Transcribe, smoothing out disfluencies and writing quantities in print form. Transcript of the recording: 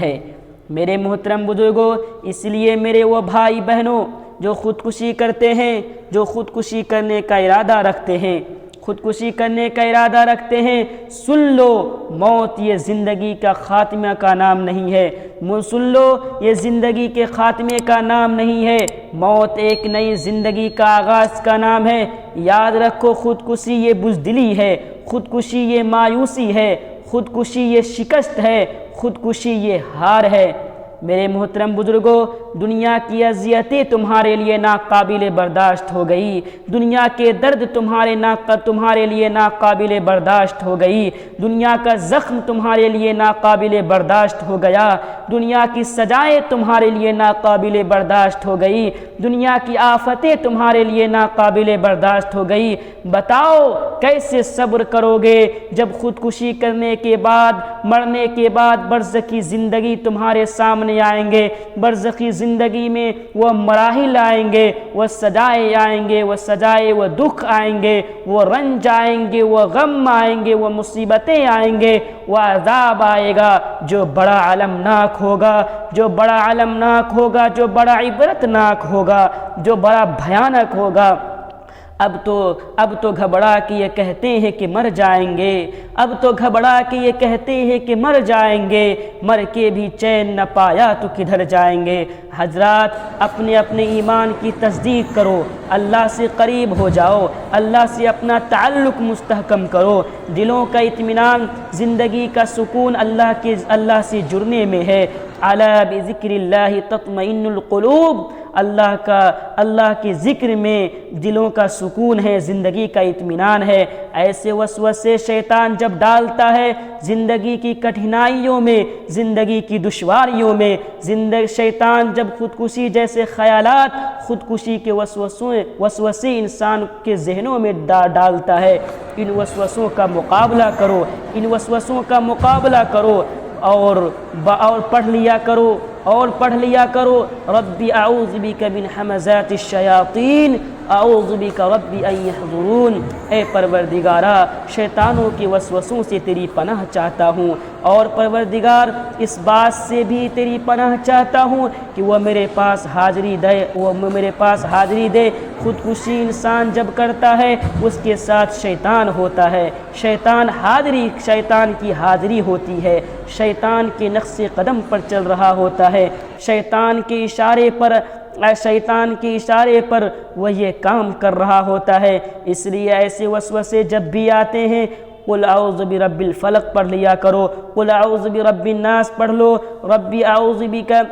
ہے۔ میرے محترم بزرگوں، اس لیے میرے وہ بھائی بہنوں جو خودکشی کرتے ہیں، جو خودکشی کرنے کا ارادہ رکھتے ہیں، خودکشی کرنے کا ارادہ رکھتے ہیں، سن لو، موت یہ زندگی کا خاتمہ کا نام نہیں ہے۔ سن لو، یہ زندگی کے خاتمے کا نام نہیں ہے، موت ایک نئی زندگی کا آغاز کا نام ہے۔ یاد رکھو، خودکشی یہ بزدلی ہے، خودکشی یہ مایوسی ہے، خودکشی یہ شکست ہے، خودکشی یہ ہار ہے۔ میرے محترم بزرگوں، دنیا کی اذیتیں تمہارے لیے ناقابل برداشت ہو گئی، دنیا کے درد تمہارے لیے ناقابل برداشت ہو گئی، دنیا کا زخم تمہارے لیے ناقابل برداشت ہو گیا، دنیا کی سزائیں تمہارے لیے ناقابل برداشت ہو گئی، دنیا کی آفتیں تمہارے لیے ناقابل برداشت ہو گئی۔ بتاؤ کیسے صبر کرو گے جب خودکشی کرنے کے بعد، مرنے کے بعد برزخی زندگی تمہارے سامنے آئیں گے، برزخی زندگی میں وہ مراحل آئیں گے، وہ سزائیں آئیں گے، وہ دکھ آئیں گے، وہ رنج آئیں گے، وہ غم آئیں گے، وہ مصیبتیں آئیں گے، وہ عذاب آئے گا جو بڑا المناک ہوگا، جو بڑا المناک ہوگا، جو بڑا عبرتناک ہوگا، جو بڑا بھیانک ہوگا۔ اب تو گھبرا کے یہ کہتے ہیں کہ مر جائیں گے، اب تو گھبرا کے یہ کہتے ہیں کہ مر جائیں گے، مر کے بھی چین نہ پایا تو کدھر جائیں گے۔ حضرات، اپنے ایمان کی تصدیق کرو، اللہ سے قریب ہو جاؤ، اللہ سے اپنا تعلق مستحکم کرو۔ دلوں کا اطمینان، زندگی کا سکون اللہ سے جڑنے میں ہے۔ الا بذکر اللہ تطمئن القلوب، اللہ کے ذکر میں دلوں کا سکون ہے، زندگی کا اطمینان ہے۔ ایسے وسوسے شیطان جب ڈالتا ہے زندگی کی کٹھنائیوں میں، زندگی کی دشواریوں میں، شیطان جب خودکشی جیسے خیالات، خودکشی کے وسوسے انسان کے ذہنوں میں ڈالتا ہے، ان وسوسوں کا مقابلہ کرو، ان وسوسوں کا مقابلہ کرو، اور پڑھ لیا کرو ربی اعوذ بک من حمزات الشیاطین اعوذ بک ربی ان یحضرون۔ اے پروردگارا، شیطانوں کے وسوسوں سے تیری پناہ چاہتا ہوں، اور پروردگار اس بات سے بھی تیری پناہ چاہتا ہوں کہ وہ میرے پاس حاضری دے۔ خودکشی انسان جب کرتا ہے اس کے ساتھ شیطان ہوتا ہے، شیطان کی حاضری ہوتی ہے، شیطان کے نقش قدم پر چل رہا ہوتا ہے، شیطان کے اشارے پر وہ یہ کام کر رہا ہوتا ہے۔ اس لیے ایسے وسوسے جب بھی آتے ہیں، قل اعوذ برب الفلق پڑھ لیا کرو، قل اعوذ برب الناس پڑھ لو، ربی اعوذ بک